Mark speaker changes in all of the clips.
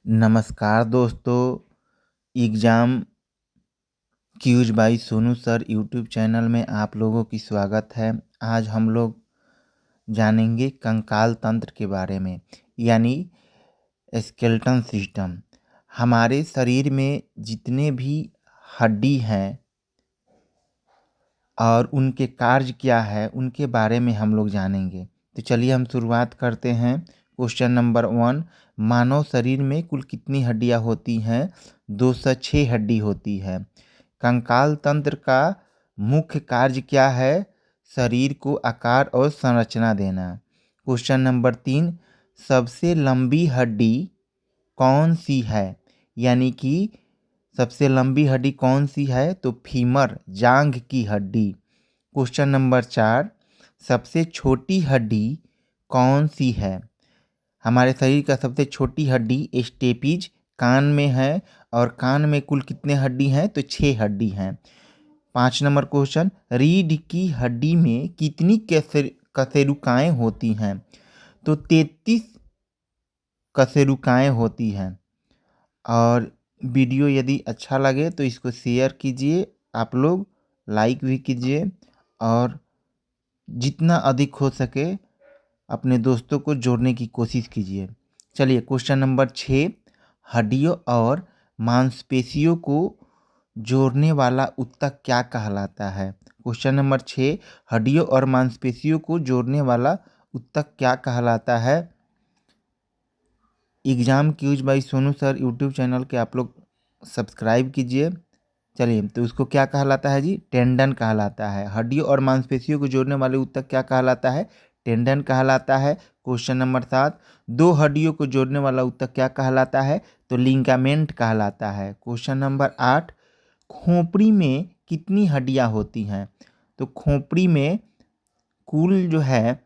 Speaker 1: नमस्कार दोस्तों, exam cues by Sonu sir YouTube channel में आप लोगों की स्वागत है। आज हम लोग जानेंगे कंकाल तंत्र के बारे में, यानी स्केलेटन सिस्टम। हमारे शरीर में जितने भी हड्डी हैं और उनके कार्य क्या है, उनके बारे में हम लोग जानेंगे। तो चलिए हम शुरुआत करते हैं। क्वेश्चन नंबर 1, मानव शरीर में कुल कितनी हड्डियां होती हैं? 206 हड्डी होती है। कंकाल तंत्र का मुख्य कार्य क्या है? शरीर को आकार और संरचना देना। क्वेश्चन नंबर 3, सबसे लंबी हड्डी कौन सी है? यानी कि सबसे लंबी हड्डी कौन सी है? तो फीमर, जांघ की हड्डी। क्वेश्चन नंबर 4, सबसे छोटी हड्डी कौन सी है? हमारे शरीर का सबसे छोटी हड्डी स्टेपीज कान में है, और कान में कुल कितने हड्डी हैं? तो 6 हड्डी हैं। 5 नंबर क्वेश्चन, रीढ़ की हड्डी में कितनी कशेरुकाएँ होती हैं? तो 33 कशेरुकाएँ होती हैं। और वीडियो यदि अच्छा लगे तो इसको शेयर कीजिए, आप लोग लाइक भी कीजिए, और जितना अधिक हो सके अपने दोस्तों को जोड़ने की कोशिश कीजिए। चलिए क्वेश्चन नंबर 6, हड्डियों और मांसपेशियों को जोड़ने वाला ऊतक क्या कहलाता है? क्वेश्चन नंबर 6, हड्डियों और मांसपेशियों को जोड़ने वाला ऊतक क्या कहलाता है? Exam cues by Sonu sir YouTube channel के आप लोग सब्सक्राइब कीजिए। चलिए, तो उसको क्या कहलाता है जी? टेंडन कहलाता है। हड्डियों और मांसपेशियों को जोड़ने वाले ऊतक क्या कहलाता है? टेंडन कहलाता है। क्वेश्चन नंबर 7, दो हड्डियों को जोड़ने वाला ऊतक क्या कहलाता है? तो लिगामेंट कहलाता है। क्वेश्चन नंबर 8, खोपड़ी में कितनी हड्डियां होती हैं? तो खोपड़ी में कुल जो है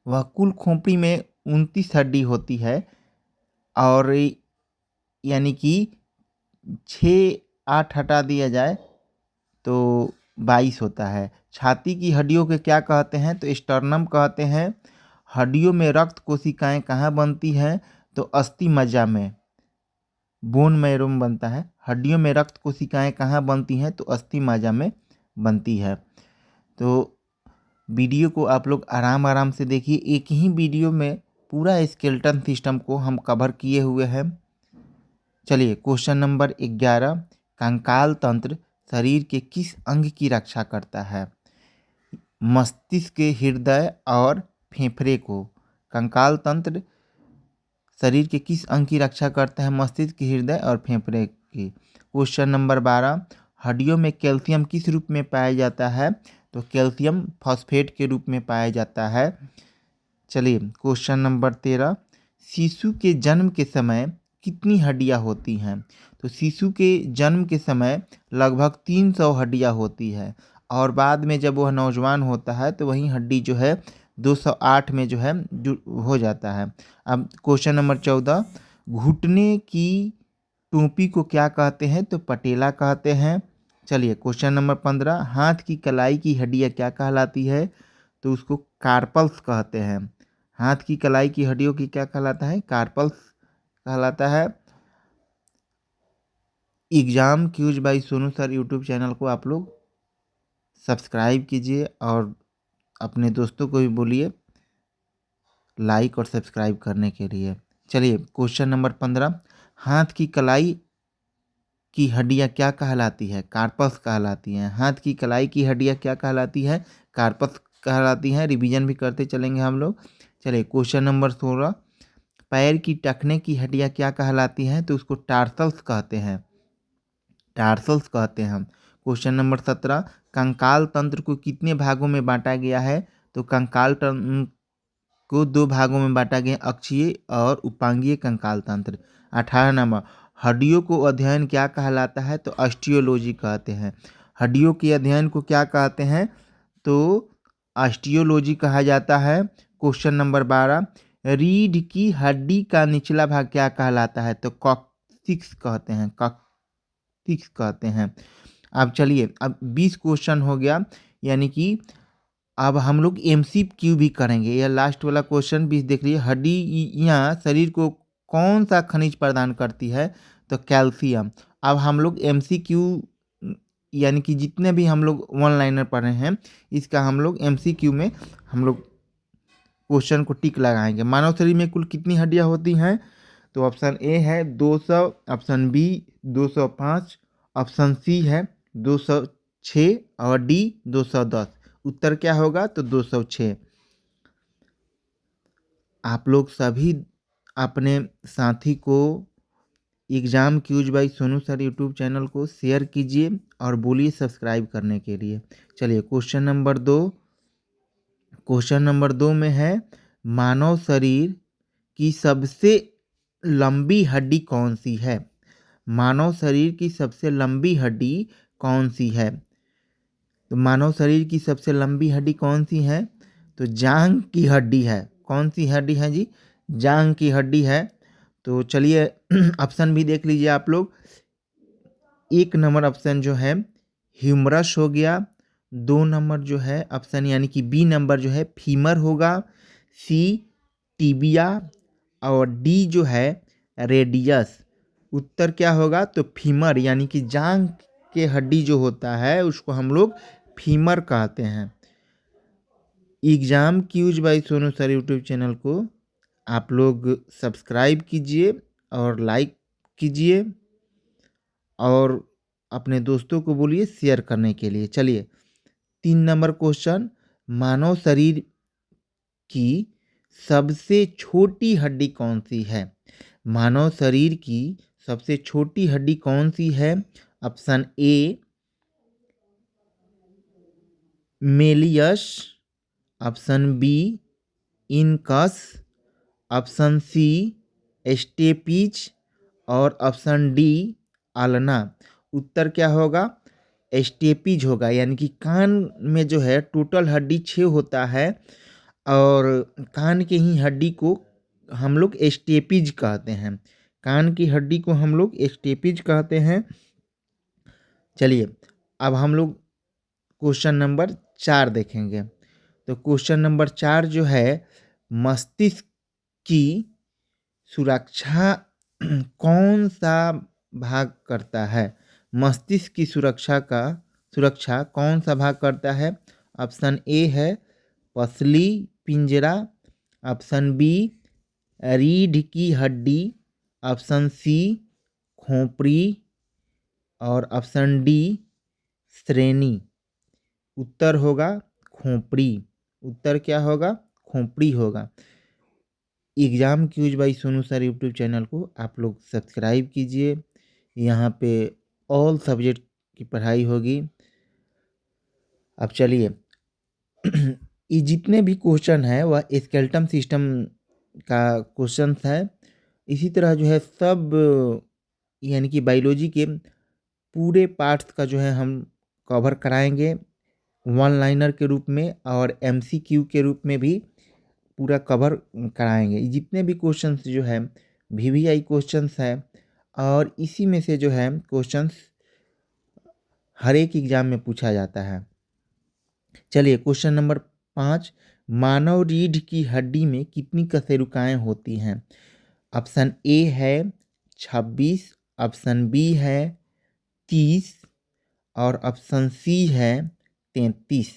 Speaker 1: वह कुल खोपड़ी में 29 हड्डी होती है, और यानी कि 6-8 हटा दिया जाए तो 22 होता है। छाती की हड्डियों के क्या कहते हैं? तो स्टर्नम कहते हैं। हड्डियों में रक्त कोशिकाएं कहाँ बनती हैं? तो अस्थि मज्जा में, बोन मैरो में बनता है। हड्डियों में रक्त कोशिकाएं कहाँ बनती हैं? तो अस्थि मज्जा में बनती है। तो वीडियो को आप लोग आराम आराम से देखिए। एक ही वीडियो में पूरा स्केलेटन सिस्टम को हम कवर किए हुए हैं। चलिए क्वेश्चन नंबर 11, कंकाल तंत्र शरीर के किस अंग की रक्षा करता है? मस्तिष्क, हृदय और फेफड़े को। कंकाल तंत्र शरीर के किस अंग की रक्षा करता है? मस्तिष्क, हृदय और फेफड़े की। क्वेश्चन नंबर 12, हड्डियों में कैल्शियम किस रूप में पाया जाता है? तो कैल्शियम फॉस्फेट के रूप में पाया जाता है। चलिए क्वेश्चन नंबर 13, शिशु के जन्म के समय कितनी हड्डियां होती हैं? तो शिशु के जन्म के समय लगभग 300 हड्डियां होती है, और बाद में जब वह नौजवान होता है तो वही हड्डी जो है 208 में जो है हो जाता है। अब क्वेश्चन नंबर 14, घुटने की टोपी को क्या कहते हैं? तो पटेला कहते हैं। चलिए क्वेश्चन नंबर 15, हाथ की कलाई की हड्डियाँ क्या कहलाती है? तो उसको कार्पल्स कहते हैं। हाथ की कलाई की हड्डियों की क्या कहलाता है? कार्पल्स कहलाता है। Exam cues by Sonu sir YouTube channel को आप लोग सब्सक्राइब कीजिए, और अपने दोस्तों को भी बोलिए लाइक और सब्सक्राइब करने के लिए। चलिए क्वेश्चन नंबर 15, हाथ की कलाई की हड्डियाँ क्या कहलाती है? कार्पस कहलाती हैं। हाथ की कलाई की हड्डियाँ क्या कहलाती है? कार्पस कहलाती हैं। रिवीजन भी करते चलेंगे हम लोग। चलिए क्वेश्चन नंबर 16, पैर की टखने की हड्डियाँ क्या कहलाती हैं? तो उसको टार्सल्स कहते हैं। टार्सल्स कहते हैं हम। क्वेश्चन नंबर 17, कंकाल तंत्र को कितने भागों में बांटा गया है? तो कंकाल तंत्र को 2 भागों में बांटा गया, अक्षीय और उपांगीय कंकाल तंत्र। 18 नंबर, हड्डियों को अध्ययन क्या कहलाता है? तो ऑस्टियोलॉजी कहते हैं। हड्डियों के अध्ययन को क्या कहते हैं? तो ऑस्टियोलॉजी कहा जाता है। क्वेश्चन नंबर 12, रीढ़ की हड्डी का निचला भाग क्या कहलाता है? तो कॉक्सिक्स कहते हैं। कॉक्सिक्स कहते हैं। अब चलिए, अब 20 क्वेश्चन हो गया, यानी कि अब हम लोग MCQ भी करेंगे। यह लास्ट वाला क्वेश्चन भी देख लीजिए। हड्डियाँ शरीर को कौन सा खनिज प्रदान करती है? तो कैल्शियम। अब हम लोग MCQ यानी कि जितने भी हम लोग वन लाइनर पढ़ रहे हैं, इसका हम लोग MCQ में हम लोग क्वेश्चन को टिक लगाएंगे। मानव शरीर में कुल कितनी हड्डियां होती हैं? तो ऑप्शन ए है 200, ऑप्शन बी 205, ऑप्शन सी है 206 और डी 210। उत्तर क्या होगा? तो 206। आप लोग सभी अपने साथी को exam cues by Sonu sir YouTube channel को शेयर कीजिए और बोलिए सब्सक्राइब करने के लिए। चलिए क्वेश्चन नंबर 2 में है, मानव शरीर की सबसे लंबी हड्डी कौन सी है? मानव शरीर की सबसे लंबी हड्डी कौन सी है? तो मानव शरीर की सबसे लंबी हड्डी कौन सी है? तो जांघ की हड्डी है। कौन सी हड्डी है जी? जांघ की हड्डी है। तो चलिए ऑप्शन भी देख लीजिए आप लोग। 1 नंबर ऑप्शन जो है ह्यूमरस हो गया। 2 नंबर जो है ऑप्शन यानी कि बी नंबर जो है फीमर होगा। सी टिबिया और डी जो है रेडियस। उत्तर क्या होगा? तो फीमर यानी कि जांघ के हड्डी जो होता है उसको हम लोग फीमर कहते हैं। Exam cues by Sonu sir YouTube channel को आप लोग सब्सक्राइब कीजिए और लाइक कीजिए और अपने दोस्तों को बोलिए शेयर करने के लिए। चलिए 3 नंबर क्वेश्चन, मानव शरीर की सबसे छोटी हड्डी कौन सी है? मानव शरीर की सबसे छोटी हड्डी कौन सी है? Option A malleus, option B incus, option C stapes और ऑप्शन डी आलना। उत्तर क्या होगा? स्टेपीज होगा। यानी कि कान में जो है टोटल हड्डी 6 होता है और कान के ही हड्डी को हम लोग स्टेपीज कहते हैं। कान की हड्डी को हम लोग स्टेपीज कहते हैं। चलिए अब हम लोग क्वेश्चन नंबर 4 देखेंगे। तो क्वेश्चन नंबर 4 जो है, मस्तिष्क की सुरक्षा कौन सा भाग करता है? मस्तिष्क की सुरक्षा कौन सा भाग करता है? ऑप्शन ए है पसली पिंजरा, ऑप्शन बी रीढ़ की हड्डी, ऑप्शन सी खोपड़ी और ऑप्शन डी श्रेणी। उत्तर होगा खोपड़ी। उत्तर क्या होगा? खोपड़ी होगा। Exam cues by Sonu sir YouTube channel को आप लोग सब्सक्राइब कीजिए। यहाँ पे ऑल सब्जेक्ट की पढ़ाई होगी। अब चलिए ये जितने भी क्वेश्चन है वह स्केलेटन सिस्टम का क्वेश्चन है। इसी तरह जो है सब यानी कि बायोलॉजी के पूरे पार्ट्स का जो है हम कवर कराएंगे वन लाइनर के रूप में और MCQ के रूप में भी पूरा कवर कराएंगे। जितने भी क्वेश्चंस जो है VVI क्वेश्चंस है और इसी में से जो है क्वेश्चंस हर एक एग्जाम में पूछा जाता है। चलिए क्वेश्चन नंबर 5, मानव रीढ़ की हड्डी में कितनी कशेरुकाएँ होती हैं? ऑप्शन ए है 26, ऑप्शन बी है 30 और ऑप्शन सी है 33।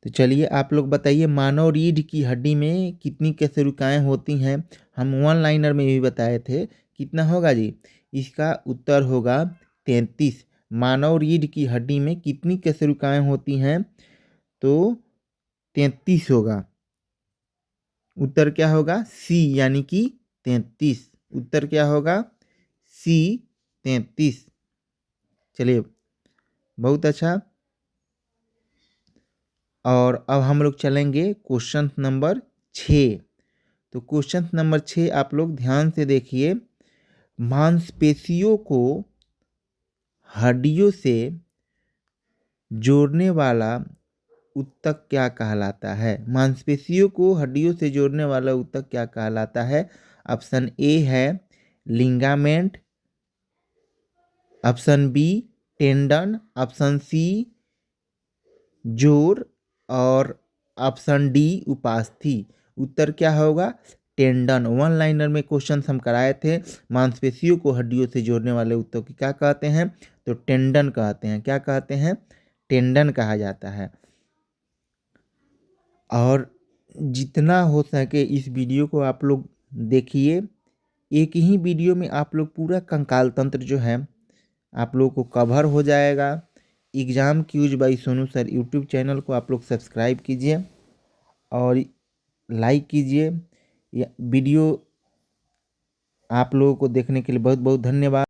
Speaker 1: तो चलिए आप लोग बताइए मानव रीढ़ की हड्डी में कितनी कशेरुकाएँ होती हैं? हम वन लाइनर में भी बताए थे। कितना होगा जी? इसका उत्तर होगा 33। मानव रीढ़ की हड्डी में कितनी कशेरुकाएँ होती हैं? तो 33 होगा। उत्तर क्या होगा? सी यानी कि 33। उत्तर क्या होगा? सी 33। चलिए बहुत अच्छा। और अब हम लोग चलेंगे क्वेश्चन नंबर 6। तो क्वेश्चन नंबर 6 आप लोग ध्यान से देखिए। मांसपेशियों को हड्डियों से जोड़ने वाला ऊतक क्या कहलाता है? मांसपेशियों को हड्डियों से जोड़ने वाला ऊतक क्या कहलाता है? ऑप्शन ए है ligament, option B tendon, option C जोड़ और ऑप्शन डी उपास्थि। उत्तर क्या होगा? टेंडन। वन लाइनर में क्वेश्चन हम कराए थे, मांसपेशियों को हड्डियों से जोड़ने वाले उत्तक को क्या कहते हैं, तो टेंडन कहते हैं। क्या कहते हैं, टेंडन कहा जाता है। और जितना हो सके इस वीडियो को आप लोग देखिए। एक ही वीडियो में आप लोग पूरा कंकाल तंत्र जो है आप लोग को कवर हो जाएगा। Exam cues by Sonu sir YouTube channel को आप लोग सब्सक्राइब कीजिए और लाइक कीजिए। वीडियो आप लोगों को देखने के लिए बहुत बहुत धन्यवाद।